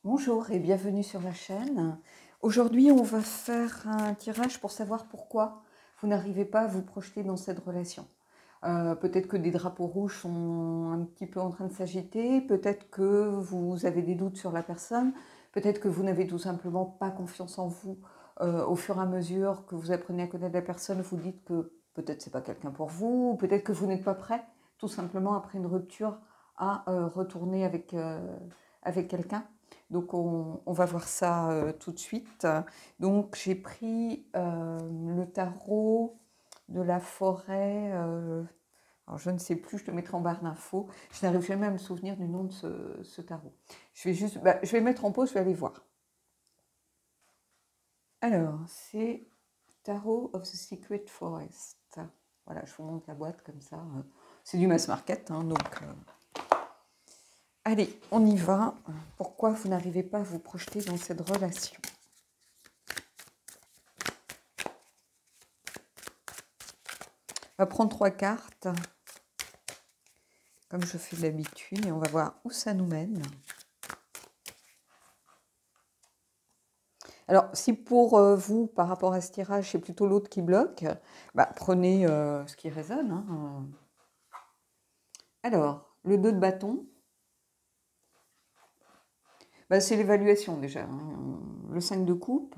Bonjour et bienvenue sur la chaîne. Aujourd'hui, on va faire un tirage pour savoir pourquoi vous n'arrivez pas à vous projeter dans cette relation. Peut-être que des drapeaux rouges sont un petit peu en train de s'agiter, peut-être que vous avez des doutes sur la personne, peut-être que vous n'avez tout simplement pas confiance en vous. Au fur et à mesure que vous apprenez à connaître la personne, vous dites que peut-être c'est pas quelqu'un pour vous, ou peut-être que vous n'êtes pas prêt, tout simplement après une rupture, à retourner avec quelqu'un. Donc on va voir ça tout de suite. Donc j'ai pris le tarot de la forêt. Alors je ne sais plus, je te mettrai en barre d'infos. Je n'arrive jamais à me souvenir du nom de ce tarot. Je vais mettre en pause, je vais aller voir. Alors, c'est Tarot of the Secret Forest. Voilà, je vous montre la boîte comme ça. C'est du mass market, hein, donc... Allez, on y va. Pourquoi vous n'arrivez pas à vous projeter dans cette relation? On va prendre 3 cartes, comme je fais d'habitude, et on va voir où ça nous mène. Alors, si pour vous, par rapport à ce tirage, c'est plutôt l'autre qui bloque, bah, prenez ce qui résonne. Hein. Alors, le 2 de bâton, bah, c'est l'évaluation déjà. Hein. Le 5 de coupe,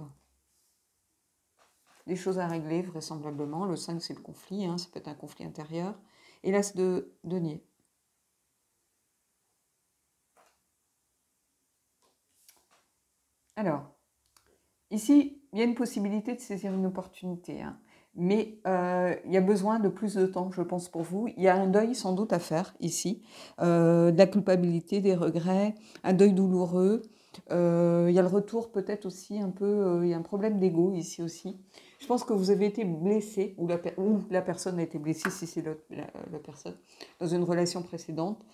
des choses à régler vraisemblablement. Le 5, c'est le conflit, hein, ça peut être un conflit intérieur. Et l'As de denier. Alors, ici, il y a une possibilité de saisir une opportunité, hein, mais il y a besoin de plus de temps, je pense, pour vous. Il y a un deuil sans doute à faire ici, de la culpabilité, des regrets, un deuil douloureux. Il y a le retour peut-être aussi un peu, il y a un problème d'ego ici aussi. Je pense que vous avez été blessé, ou la personne a été blessée, si c'est la personne, dans une relation précédente.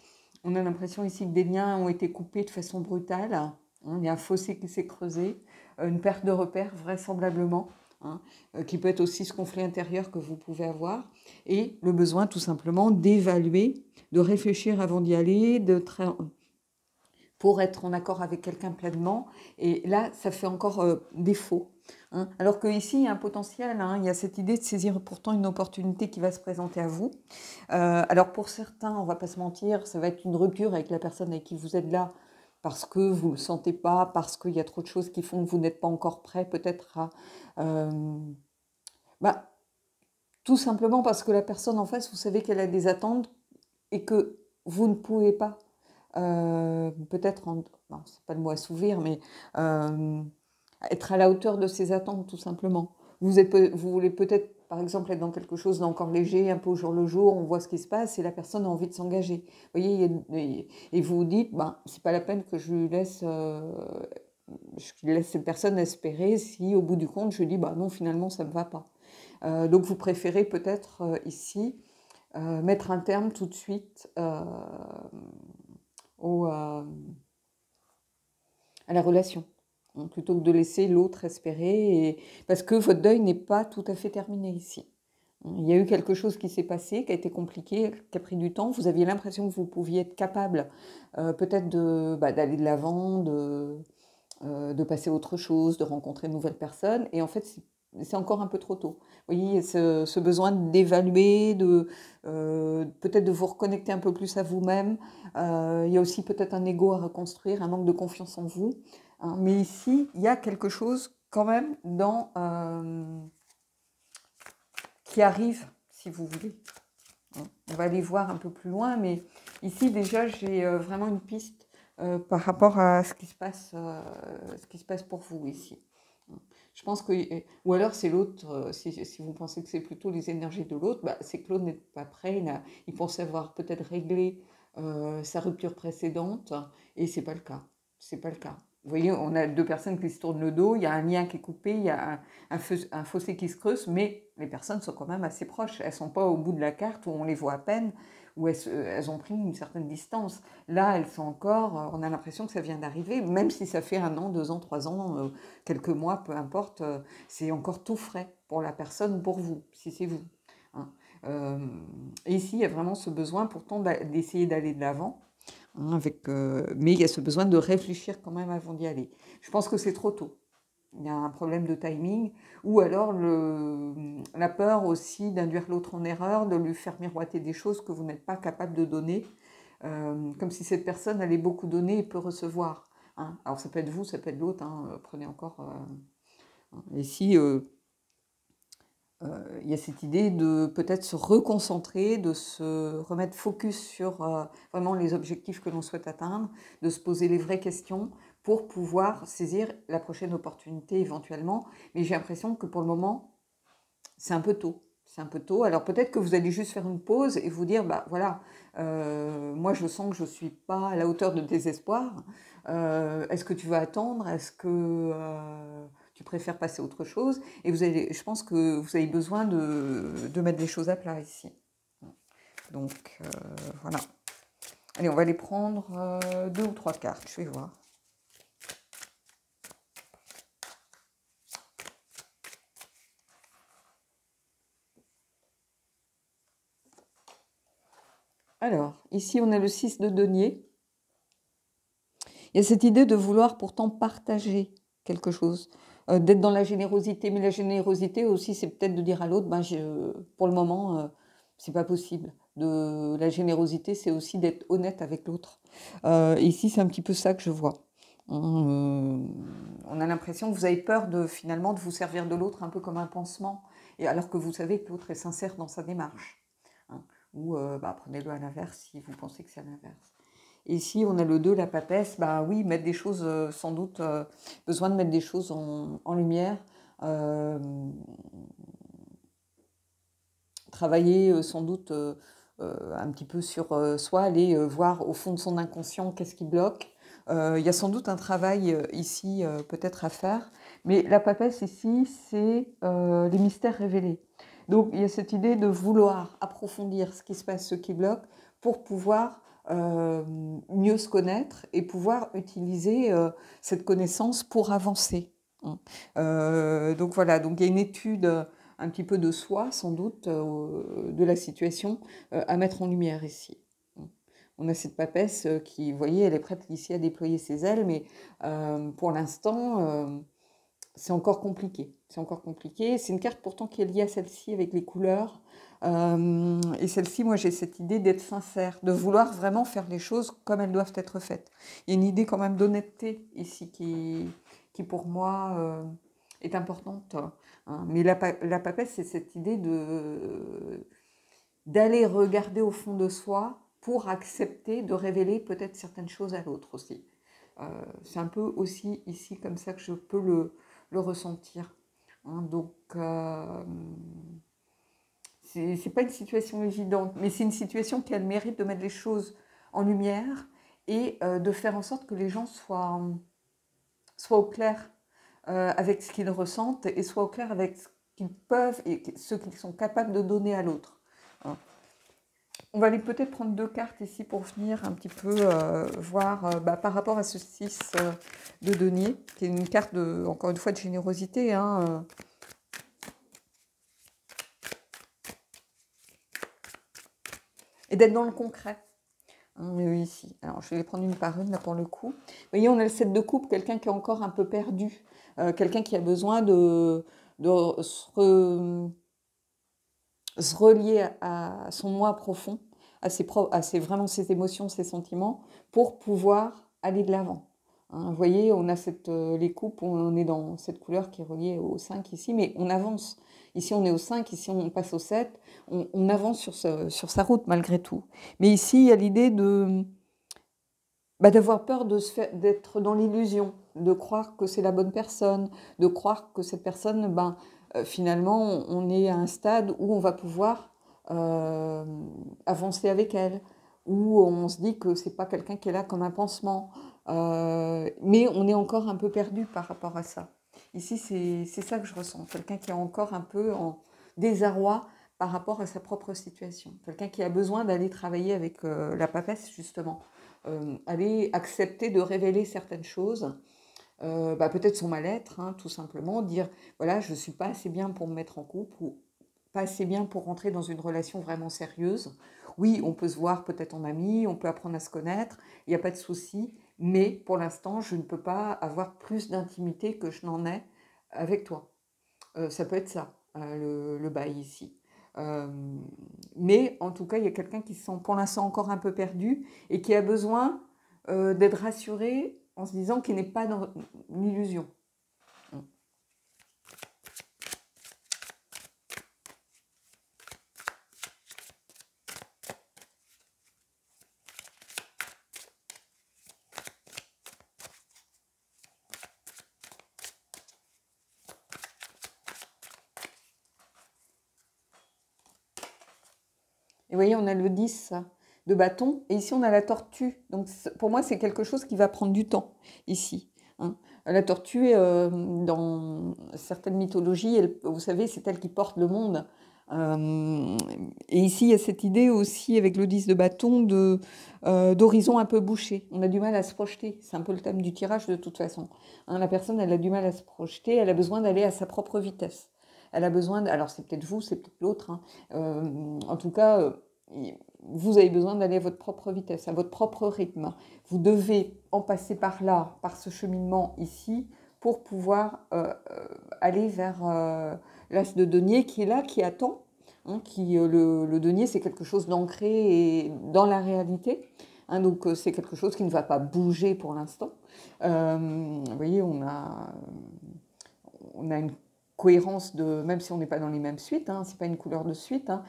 On a l'impression ici que des liens ont été coupés de façon brutale. Hein. Il y a un fossé qui s'est creusé, une perte de repères vraisemblablement, hein, qui peut être aussi ce conflit intérieur que vous pouvez avoir, et le besoin tout simplement d'évaluer, de réfléchir avant d'y aller, pour être en accord avec quelqu'un pleinement. Et là, ça fait encore défaut. Hein. Alors qu'ici, il y a un potentiel, hein, il y a cette idée de saisir pourtant une opportunité qui va se présenter à vous. Alors pour certains, on ne va pas se mentir, ça va être une rupture avec la personne avec qui vous êtes là, parce que vous ne le sentez pas, parce qu'il y a trop de choses qui font que vous n'êtes pas encore prêt peut-être à... bah, tout simplement parce que la personne en face, vous savez qu'elle a des attentes et que vous ne pouvez pas peut-être, non, c'est pas le mot assouvir, mais être à la hauteur de ses attentes, tout simplement. Vous voulez peut-être, par exemple, être dans quelque chose d'encore léger, un peu au jour le jour, on voit ce qui se passe, et la personne a envie de s'engager. Vous voyez, et vous vous dites, ben, c'est pas la peine que je laisse cette personne espérer si, au bout du compte, je lui dis, bah non, finalement, ça ne me va pas. Donc, vous préférez peut-être ici mettre un terme tout de suite à la relation, hein, plutôt que de laisser l'autre espérer, parce que votre deuil n'est pas tout à fait terminé ici. Il y a eu quelque chose qui s'est passé, qui a été compliqué, qui a pris du temps. Vous aviez l'impression que vous pouviez être capable peut-être d'aller de l'avant, de passer à autre chose, de rencontrer de nouvelles personnes. Et en fait, c'est encore un peu trop tôt. Vous voyez, ce besoin d'évaluer, peut-être de vous reconnecter un peu plus à vous-même. Il y a aussi peut-être un ego à reconstruire, un manque de confiance en vous. Hein. Mais ici, il y a quelque chose quand même qui arrive, si vous voulez. On va aller voir un peu plus loin, mais ici déjà j'ai vraiment une piste par rapport à ce qui se passe pour vous ici. Je pense que, ou alors c'est l'autre, si vous pensez que c'est plutôt les énergies de l'autre, bah, c'est que l'autre n'est pas prêt, il pense avoir peut-être réglé sa rupture précédente, et c'est pas le cas. C'est pas le cas. Vous voyez, on a deux personnes qui se tournent le dos, il y a un lien qui est coupé, il y a un fossé qui se creuse, mais les personnes sont quand même assez proches. Elles ne sont pas au bout de la carte où on les voit à peine, où elles ont pris une certaine distance. Là, elles sont encore, on a l'impression que ça vient d'arriver, même si ça fait 1 an, 2 ans, 3 ans, quelques mois, peu importe, c'est encore tout frais pour la personne, pour vous, si c'est vous. Hein. Et ici, il y a vraiment ce besoin pourtant d'essayer d'aller de l'avant. hein, mais il y a ce besoin de réfléchir quand même avant d'y aller. Je pense que c'est trop tôt. Il y a un problème de timing, ou alors la peur aussi d'induire l'autre en erreur, de lui faire miroiter des choses que vous n'êtes pas capable de donner, comme si cette personne allait beaucoup donner et peu recevoir. Hein. Alors ça peut être vous, ça peut être l'autre, hein, prenez encore... et si il y a cette idée de peut-être se reconcentrer, de se remettre focus sur vraiment les objectifs que l'on souhaite atteindre, de se poser les vraies questions pour pouvoir saisir la prochaine opportunité éventuellement. Mais j'ai l'impression que pour le moment, c'est un peu tôt. C'est un peu tôt. Alors peut-être que vous allez juste faire une pause et vous dire, bah voilà, moi je sens que je ne suis pas à la hauteur de tes espoirs. Est-ce que tu vas attendre? Est-ce que tu préfères passer à autre chose? Et je pense que vous avez besoin de mettre des choses à plat ici. Donc voilà. Allez, on va aller prendre 2 ou 3 cartes, je vais voir. Alors, ici, on a le 6 de denier. Il y a cette idée de vouloir pourtant partager quelque chose, d'être dans la générosité. Mais la générosité aussi, c'est peut-être de dire à l'autre, ben, pour le moment, c'est pas possible. La générosité, c'est aussi d'être honnête avec l'autre. Ici, c'est un petit peu ça que je vois. On a l'impression que vous avez peur finalement de vous servir de l'autre un peu comme un pansement, et alors que vous savez que l'autre est sincère dans sa démarche. Hein. Ou prenez-le à l'inverse si vous pensez que c'est à l'inverse. Et ici, on a le 2, la papesse, bah oui, mettre des choses, sans doute, besoin de mettre des choses en lumière, travailler sans doute un petit peu sur soi, aller voir au fond de son inconscient qu'est-ce qui bloque. Il y a sans doute un travail ici peut-être à faire, mais la papesse ici, c'est les mystères révélés. Donc il y a cette idée de vouloir approfondir ce qui se passe, ce qui bloque, pour pouvoir mieux se connaître et pouvoir utiliser cette connaissance pour avancer. Donc voilà, donc il y a une étude un petit peu de soi, sans doute, de la situation à mettre en lumière ici. On a cette papesse qui, vous voyez, elle est prête ici à déployer ses ailes, mais pour l'instant, c'est encore compliqué. C'est encore compliqué. C'est une carte pourtant qui est liée à celle-ci avec les couleurs. Et celle-ci, moi, j'ai cette idée d'être sincère, de vouloir vraiment faire les choses comme elles doivent être faites. Il y a une idée quand même d'honnêteté ici qui pour moi, est importante. Hein. Mais la papesse, c'est cette idée d'aller regarder au fond de soi pour accepter de révéler peut-être certaines choses à l'autre aussi. C'est un peu aussi ici comme ça que je peux le ressentir. Hein. Donc, c'est pas une situation évidente, mais c'est une situation qui a le mérite de mettre les choses en lumière et de faire en sorte que les gens soient au clair avec ce qu'ils ressentent et soient au clair avec ce qu'ils peuvent et ce qu'ils sont capables de donner à l'autre. Hein. On va aller peut-être prendre 2 cartes ici pour venir un petit peu voir par rapport à ce 6 de denier, qui est une carte, encore une fois, de générosité. Hein, et d'être dans le concret. Hein, ici. Alors, je vais les prendre une par une, là, pour le coup. Vous voyez, on a le 7 de coupe, quelqu'un qui est encore un peu perdu, quelqu'un qui a besoin de se relier à son moi profond, vraiment ses émotions, ses sentiments, pour pouvoir aller de l'avant. Hein, vous voyez, on a les coupes, on est dans cette couleur qui est reliée au 5 ici, mais on avance. Ici, on est au 5, ici, on passe au 7. On avance sur sa route, malgré tout. Mais ici, il y a l'idée d'avoir peur d'être dans l'illusion, de croire que c'est la bonne personne, de croire que cette personne, finalement, on est à un stade où on va pouvoir avancer avec elle, où on se dit que c'est pas quelqu'un qui est là comme un pansement, mais on est encore un peu perdu par rapport à ça. Ici, c'est ça que je ressens, quelqu'un qui est encore un peu en désarroi par rapport à sa propre situation, quelqu'un qui a besoin d'aller travailler avec la papesse, justement, aller accepter de révéler certaines choses, peut-être son mal-être, hein, tout simplement, dire voilà, je ne suis pas assez bien pour me mettre en couple, ou pas assez bien pour rentrer dans une relation vraiment sérieuse. Oui, on peut se voir peut-être en ami, on peut apprendre à se connaître, il n'y a pas de souci, mais pour l'instant, je ne peux pas avoir plus d'intimité que je n'en ai avec toi. Ça peut être ça, le bail ici. Euh, mais en tout cas, il y a quelqu'un qui se sent pour l'instant encore un peu perdu et qui a besoin d'être rassuré en se disant qu'il n'est pas dans une illusion. Et vous voyez, on a le 10 de bâton, et ici on a la tortue. Donc pour moi, c'est quelque chose qui va prendre du temps, ici. Hein. La tortue, dans certaines mythologies, vous savez, c'est elle qui porte le monde. Et ici, il y a cette idée aussi, avec le 10 de bâton, d'horizon un peu bouché. On a du mal à se projeter. C'est un peu le thème du tirage de toute façon. Hein, la personne, elle a du mal à se projeter, elle a besoin d'aller à sa propre vitesse. Elle a besoin, alors c'est peut-être vous, c'est peut-être l'autre. Hein. En tout cas, vous avez besoin d'aller à votre propre vitesse, à votre propre rythme. Vous devez en passer par là, par ce cheminement ici, pour pouvoir aller vers l'as de denier qui est là, qui attend. Hein, le denier, c'est quelque chose d'ancré dans la réalité. Hein, donc c'est quelque chose qui ne va pas bouger pour l'instant. Vous voyez, on a une cohérence même si on n'est pas dans les mêmes suites, hein, c'est pas une couleur de suite. Hein.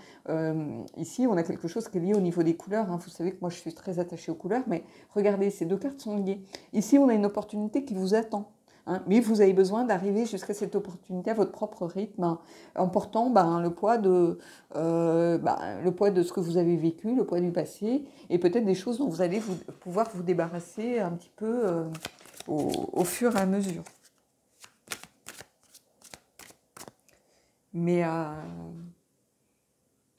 Ici, on a quelque chose qui est lié au niveau des couleurs. Hein. Vous savez que moi, je suis très attachée aux couleurs, mais regardez, ces deux cartes sont liées. Ici, on a une opportunité qui vous attend. Hein, mais vous avez besoin d'arriver jusqu'à cette opportunité à votre propre rythme, hein, en portant le poids de ce que vous avez vécu, le poids du passé, et peut-être des choses dont vous allez pouvoir vous débarrasser un petit peu au fur et à mesure. Mais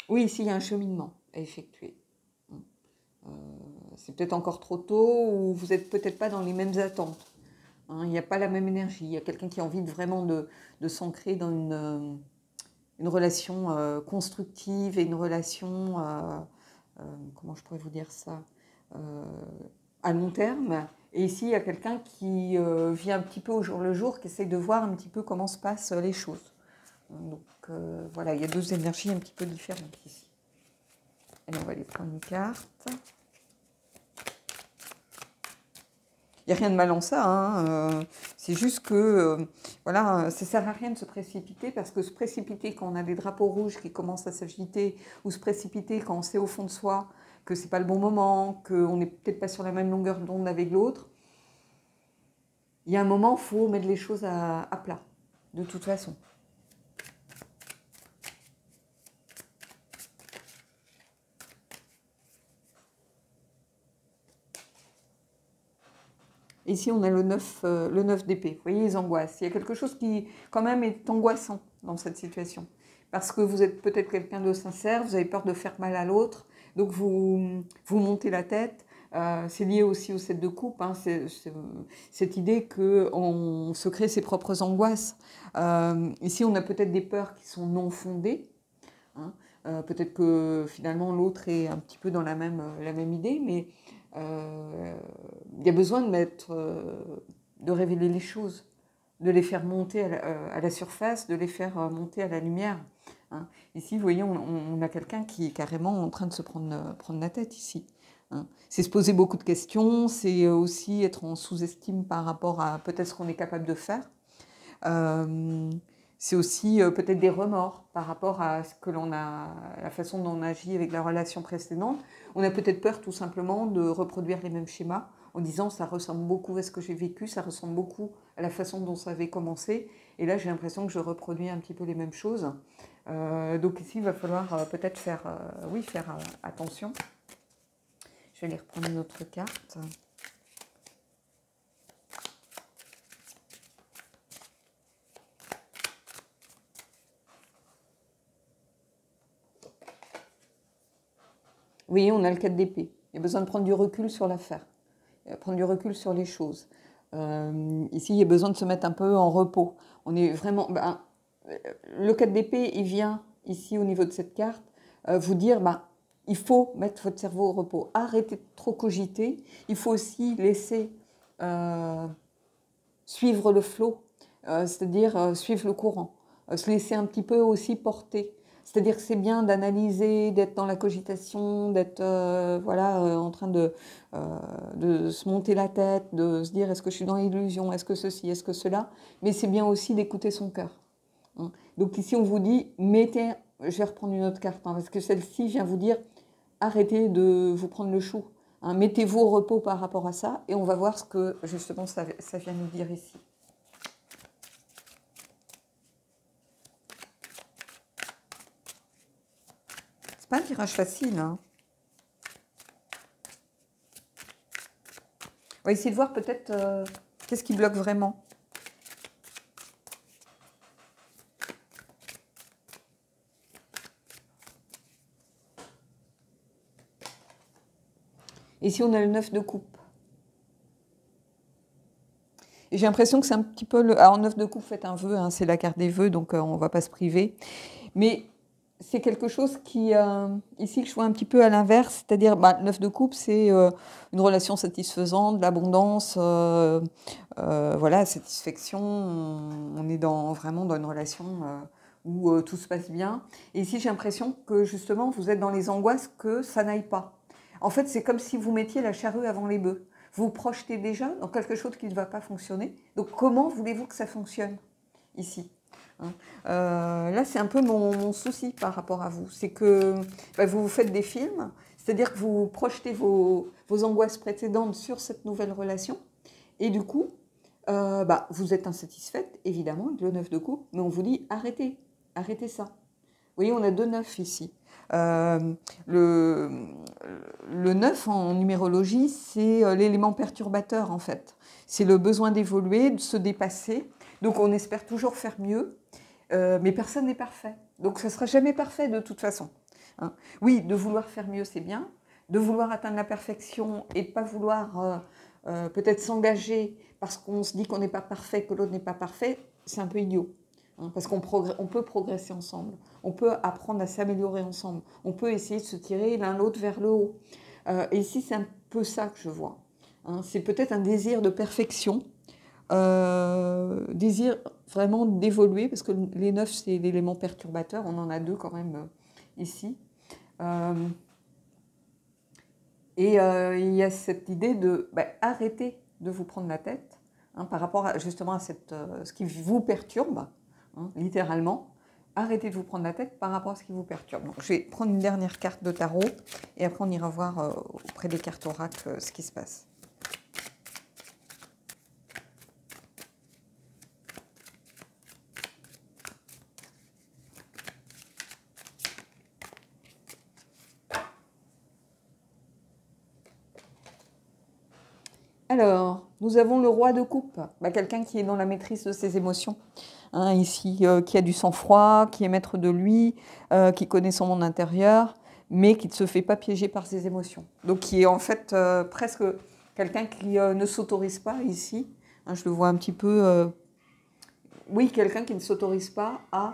oui, ici, il y a un cheminement à effectuer. C'est peut-être encore trop tôt ou vous n'êtes peut-être pas dans les mêmes attentes. Hein, il n'y a pas la même énergie. Il y a quelqu'un qui a envie vraiment de s'ancrer dans une relation constructive et une relation, comment je pourrais vous dire ça, à long terme. Et ici, il y a quelqu'un qui vit un petit peu au jour le jour, qui essaye de voir un petit peu comment se passent les choses. Donc voilà, il y a deux énergies un petit peu différentes ici. Allez, on va aller prendre une carte. Il n'y a rien de mal en ça, hein. C'est juste que, voilà, ça ne sert à rien de se précipiter, parce que se précipiter quand on a des drapeaux rouges qui commencent à s'agiter, ou se précipiter quand on sait au fond de soi que ce n'est pas le bon moment, qu'on n'est peut-être pas sur la même longueur d'onde avec l'autre, il y a un moment, il faut mettre les choses à plat, de toute façon. Ici, on a le 9 d'épée. Vous voyez les angoisses. Il y a quelque chose qui, quand même, est angoissant dans cette situation. Parce que vous êtes peut-être quelqu'un de sincère, vous avez peur de faire mal à l'autre, donc vous montez la tête. C'est lié aussi au 7 de coupe, hein. C'est cette idée qu'on se crée ses propres angoisses. Ici, on a peut-être des peurs qui sont non fondées. Hein. Peut-être que finalement l'autre est un petit peu dans la même idée, mais il y a besoin de révéler les choses, de les faire monter à la surface, de les faire monter à la lumière. Hein. Ici, vous voyez, on a quelqu'un qui est carrément en train de se prendre la tête ici. Hein. C'est se poser beaucoup de questions, c'est aussi être en sous-estime par rapport à peut-être ce qu'on est capable de faire. C'est aussi peut-être des remords par rapport à ce que la façon dont on agit avec la relation précédente. On a peut-être peur tout simplement de reproduire les mêmes schémas en disant ça ressemble beaucoup à ce que j'ai vécu, ça ressemble beaucoup à la façon dont ça avait commencé. Et là, j'ai l'impression que je reproduis un petit peu les mêmes choses. Donc ici, il va falloir peut-être faire attention. Je vais aller reprendre une autre carte. Oui, on a le 4 d'épée. Il y a besoin de prendre du recul sur l'affaire, prendre du recul sur les choses. Ici, il y a besoin de se mettre un peu en repos. On est vraiment... le 4 d'épée, il vient ici au niveau de cette carte, vous dire, bah, il faut mettre votre cerveau au repos, arrêtez de trop cogiter, il faut aussi laisser suivre le flot, c'est-à-dire suivre le courant, se laisser un petit peu aussi porter. C'est-à-dire que c'est bien d'analyser, d'être dans la cogitation, d'être voilà, en train de se monter la tête, de se dire est-ce que je suis dans l'illusion, est-ce que ceci, est-ce que cela, mais c'est bien aussi d'écouter son cœur. Hein. Donc ici on vous dit, mettez, je vais reprendre une autre carte, hein, parce que celle-ci vient vous dire, arrêtez de vous prendre le chou, hein, mettez-vous au repos par rapport à ça, et on va voir ce que justement ça vient nous dire ici. C'est pas un tirage facile, hein. On va essayer de voir peut-être qu'est-ce qui bloque vraiment. Ici, on a le 9 de coupe. Et j'ai l'impression que c'est un petit peu le... Alors, 9 de coupe, faites un vœu, hein, c'est la carte des vœux, donc on ne va pas se priver. Mais c'est quelque chose qui, ici, que je vois un petit peu à l'inverse, c'est-à-dire, bah, 9 de coupe, c'est une relation satisfaisante, de l'abondance, voilà, satisfaction. On est vraiment dans une relation où tout se passe bien. Et ici, j'ai l'impression que, justement, vous êtes dans les angoisses que ça n'aille pas. En fait, c'est comme si vous mettiez la charrue avant les bœufs. Vous vous projetez déjà dans quelque chose qui ne va pas fonctionner. Donc, comment voulez-vous que ça fonctionne ici, hein? Là, c'est un peu mon souci par rapport à vous. C'est que bah, vous faites des films, c'est-à-dire que vous projetez vos angoisses précédentes sur cette nouvelle relation. Et du coup, bah, vous êtes insatisfaite, évidemment, avec le 9 de coupe, mais on vous dit arrêtez, arrêtez ça. Vous voyez, on a 2 9 ici. Le 9 en numérologie, c'est l'élément perturbateur en fait. C'est le besoin d'évoluer, de se dépasser. Donc on espère toujours faire mieux, mais personne n'est parfait. Donc ça ne sera jamais parfait de toute façon. Hein. Oui, de vouloir faire mieux, c'est bien. De vouloir atteindre la perfection et de ne pas vouloir peut-être s'engager parce qu'on se dit qu'on n'est pas parfait, que l'autre n'est pas parfait, c'est un peu idiot. Hein, parce qu'on peut progresser ensemble, on peut apprendre à s'améliorer ensemble, on peut essayer de se tirer l'un l'autre vers le haut. Et ici, c'est un peu ça que je vois. Hein, c'est peut-être un désir de perfection, désir vraiment d'évoluer, parce que les 9, c'est l'élément perturbateur, on en a 2 quand même ici. Et il y a cette idée de arrêter de vous prendre la tête, hein, par rapport justement à ce qui vous perturbe. Hein, littéralement, arrêtez de vous prendre la tête par rapport à ce qui vous perturbe. Donc, je vais prendre une dernière carte de tarot et après on ira voir auprès des cartes oracles ce qui se passe. Alors, nous avons le roi de coupe, quelqu'un qui est dans la maîtrise de ses émotions. Hein, ici, qui a du sang-froid, qui est maître de lui, qui connaît son monde intérieur, mais qui ne se fait pas piéger par ses émotions. Donc, qui est en fait presque quelqu'un qui ne s'autorise pas ici. Hein, je le vois un petit peu... oui, quelqu'un qui ne s'autorise pas à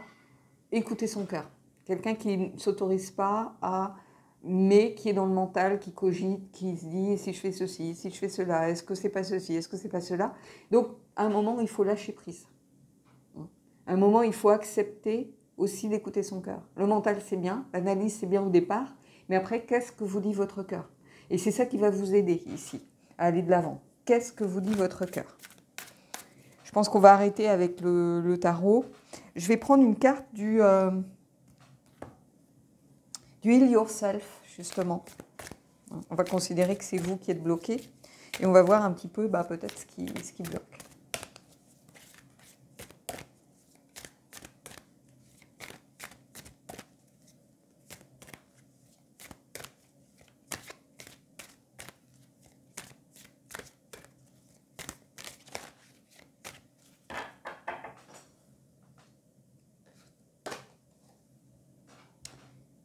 écouter son cœur. Quelqu'un qui ne s'autorise pas à... mais qui est dans le mental, qui cogite, qui se dit « si je fais ceci, si je fais cela, est-ce que c'est pas ceci, est-ce que c'est pas cela ?» Donc, à un moment, il faut lâcher prise. À un moment, il faut accepter aussi d'écouter son cœur. Le mental, c'est bien, l'analyse, c'est bien au départ, mais après, qu'est-ce que vous dit votre cœur? Et c'est ça qui va vous aider ici, à aller de l'avant. Qu'est-ce que vous dit votre cœur? Je pense qu'on va arrêter avec le tarot. Je vais prendre une carte du Heal Yourself, justement. On va considérer que c'est vous qui êtes bloqué. Et on va voir un petit peu, peut-être, ce qui bloque.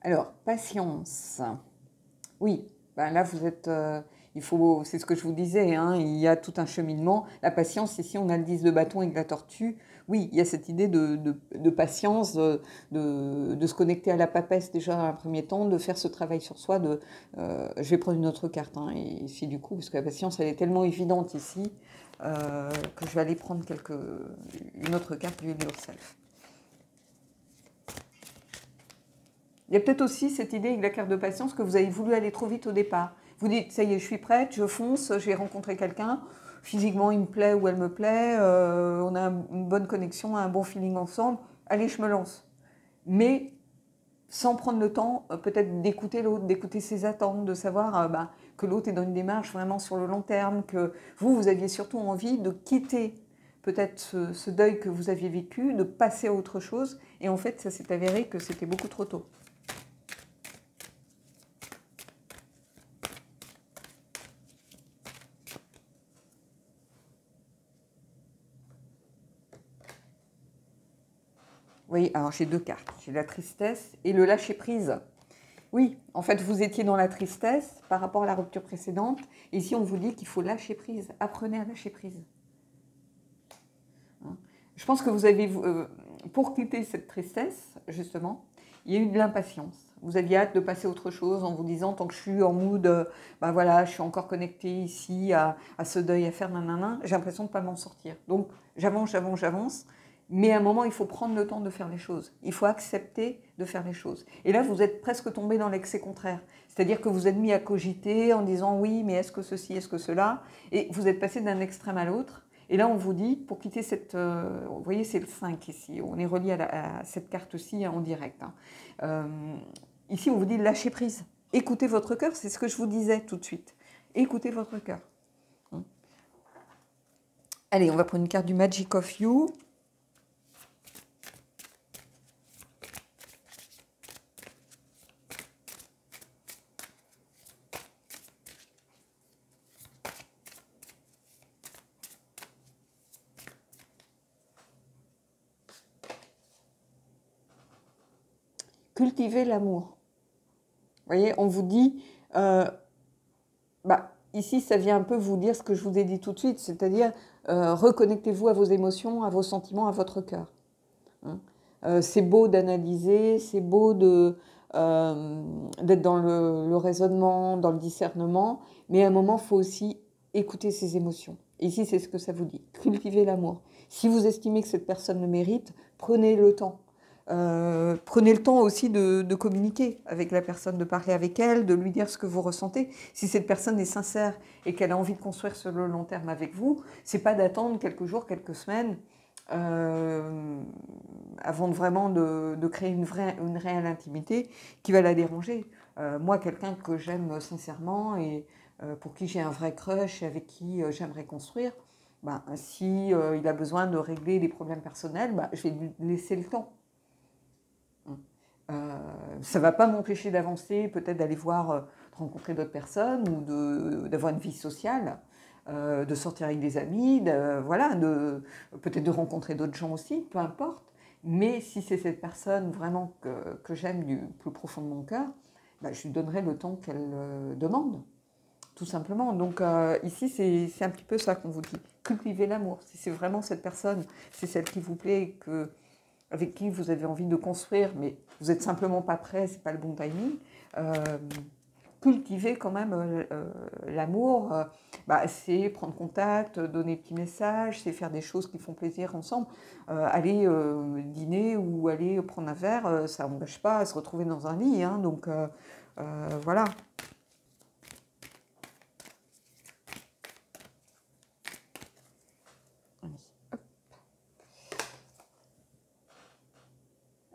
Alors, patience. Oui, là, vous êtes... c'est ce que je vous disais, hein, il y a tout un cheminement. La patience, ici, on a le 10 de bâton avec la tortue. Oui, il y a cette idée de patience, de se connecter à la papesse déjà dans un premier temps, de faire ce travail sur soi. Je vais prendre une autre carte, hein, ici du coup, parce que la patience, elle est tellement évidente ici, que je vais aller prendre une autre carte du Yourself. Il y a peut-être aussi cette idée avec la carte de patience que vous avez voulu aller trop vite au départ. Vous dites, ça y est, je suis prête, je fonce, j'ai rencontré quelqu'un, physiquement il me plaît ou elle me plaît, on a une bonne connexion, un bon feeling ensemble, allez, je me lance. Mais sans prendre le temps peut-être d'écouter l'autre, d'écouter ses attentes, de savoir que l'autre est dans une démarche vraiment sur le long terme, que vous aviez surtout envie de quitter peut-être ce deuil que vous aviez vécu, de passer à autre chose, et en fait ça s'est avéré que c'était beaucoup trop tôt. Oui, alors j'ai deux cartes. J'ai la tristesse et le lâcher-prise. Oui, en fait, vous étiez dans la tristesse par rapport à la rupture précédente. Ici, on vous dit qu'il faut lâcher prise. Apprenez à lâcher prise. Je pense que vous avez, pour quitter cette tristesse, justement, il y a eu de l'impatience. Vous aviez hâte de passer à autre chose en vous disant, tant que je suis en mood, voilà, je suis encore connectée ici à ce deuil à faire, nanana, j'ai l'impression de ne pas m'en sortir. Donc, j'avance. Mais à un moment, il faut prendre le temps de faire les choses. Il faut accepter de faire les choses. Et là, vous êtes presque tombé dans l'excès contraire. C'est-à-dire que vous êtes mis à cogiter en disant, oui, mais est-ce que ceci, est-ce que cela? Et vous êtes passé d'un extrême à l'autre. Et là, on vous dit, pour quitter cette... vous voyez, c'est le 5 ici. On est relié à cette carte-ci en direct. Hein. Ici, on vous dit lâcher prise. Écoutez votre cœur, c'est ce que je vous disais tout de suite. Écoutez votre cœur. Allez, on va prendre une carte du Magic of You. Cultiver l'amour. Vous voyez, on vous dit, ici, ça vient un peu vous dire ce que je vous ai dit tout de suite, c'est-à-dire reconnectez-vous à vos émotions, à vos sentiments, à votre cœur. Hein. C'est beau d'analyser, c'est beau d'être dans le raisonnement, dans le discernement, mais à un moment, il faut aussi écouter ses émotions. Ici, c'est ce que ça vous dit. Cultivez l'amour. Si vous estimez que cette personne le mérite, prenez le temps. Prenez le temps aussi de communiquer avec la personne, de parler avec elle, de lui dire ce que vous ressentez. Si cette personne est sincère et qu'elle a envie de construire sur le long terme avec vous, c'est pas d'attendre quelques jours, quelques semaines avant vraiment de créer une réelle intimité qui va la déranger. Moi, quelqu'un que j'aime sincèrement et pour qui j'ai un vrai crush et avec qui j'aimerais construire, si il a besoin de régler des problèmes personnels, je vais lui laisser le temps. Ça ne va pas m'empêcher d'avancer, peut-être d'aller voir, de rencontrer d'autres personnes ou d'avoir une vie sociale, de sortir avec des amis, voilà, peut-être de rencontrer d'autres gens aussi, peu importe. Mais si c'est cette personne vraiment que j'aime du plus profond de mon cœur, je lui donnerai le temps qu'elle demande, tout simplement. Donc ici, c'est un petit peu ça qu'on vous dit. Cultivez l'amour. Si c'est vraiment cette personne, c'est celle qui vous plaît, avec qui vous avez envie de construire, mais vous n'êtes simplement pas prêt, ce n'est pas le bon timing, cultiver quand même l'amour, c'est prendre contact, donner des petits messages, c'est faire des choses qui font plaisir ensemble. Aller dîner ou aller prendre un verre, ça n'engage pas à se retrouver dans un lit. Hein, donc voilà.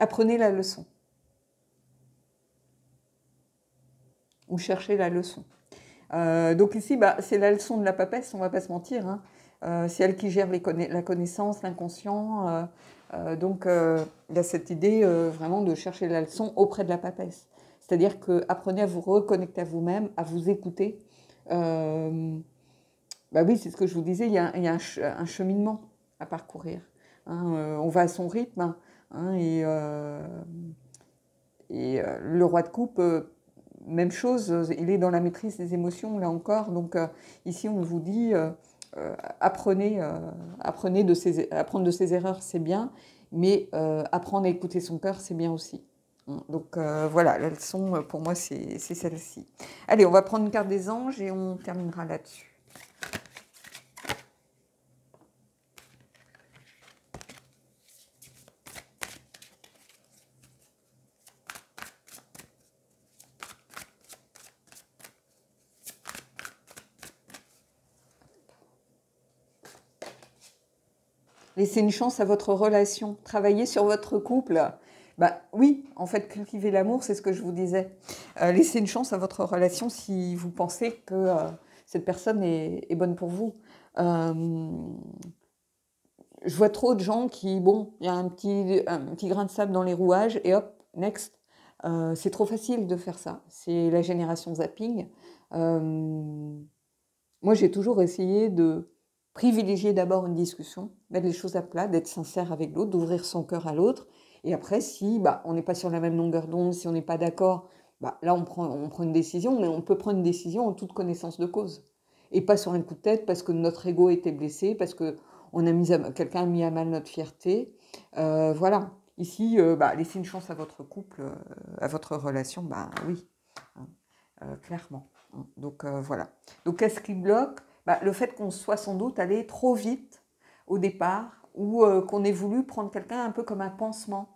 Apprenez la leçon. Ou cherchez la leçon. Donc ici, c'est la leçon de la papesse, on ne va pas se mentir. Hein. C'est elle qui gère la connaissance, l'inconscient. Donc il y a cette idée vraiment de chercher la leçon auprès de la papesse. C'est-à-dire que apprenez à vous reconnecter à vous-même, à vous écouter. Oui, c'est ce que je vous disais, il y a un cheminement à parcourir. Hein. On va à son rythme. Hein, et le roi de coupe même chose, il est dans la maîtrise des émotions, là encore. Donc ici, on vous dit, apprenez, apprendre de ses erreurs, c'est bien, mais apprendre à écouter son cœur, c'est bien aussi. Donc voilà, la leçon, pour moi, c'est celle-ci. Allez, on va prendre une carte des anges et on terminera là-dessus. Laissez une chance à votre relation. Travaillez sur votre couple. Bah oui, en fait, cultiver l'amour, c'est ce que je vous disais. Laissez une chance à votre relation si vous pensez que cette personne est bonne pour vous. Je vois trop de gens qui, bon, il y a un petit grain de sable dans les rouages et hop, next. C'est trop facile de faire ça. C'est la génération zapping. Moi, j'ai toujours essayé de privilégier d'abord une discussion, mettre les choses à plat, d'être sincère avec l'autre, d'ouvrir son cœur à l'autre. Et après, si on n'est pas sur la même longueur d'onde, si on n'est pas d'accord, là, on prend une décision, mais on peut prendre une décision en toute connaissance de cause. Et pas sur un coup de tête parce que notre ego était blessé, parce que quelqu'un a mis à mal notre fierté. Voilà. Ici, laissez une chance à votre couple, à votre relation, oui, clairement. Donc voilà. Donc qu'est-ce qui bloque? Le fait qu'on soit sans doute allé trop vite au départ ou qu'on ait voulu prendre quelqu'un un peu comme un pansement.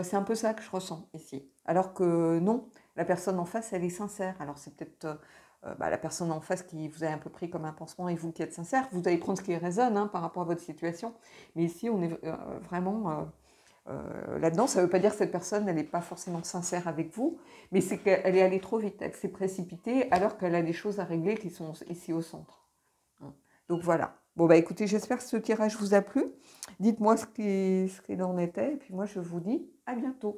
C'est un peu ça que je ressens ici. Alors que non, la personne en face, elle est sincère. Alors c'est peut-être la personne en face qui vous a un peu pris comme un pansement et vous qui êtes sincère. Vous allez prendre ce qui résonne par rapport à votre situation. Mais ici, on est vraiment... là-dedans, ça ne veut pas dire que cette personne, elle n'est pas forcément sincère avec vous, mais c'est qu'elle est allée trop vite, elle s'est précipitée alors qu'elle a des choses à régler qui sont ici au centre. Donc voilà. Bon, écoutez, j'espère que ce tirage vous a plu. Dites-moi ce qu'il en était, et puis moi, je vous dis à bientôt.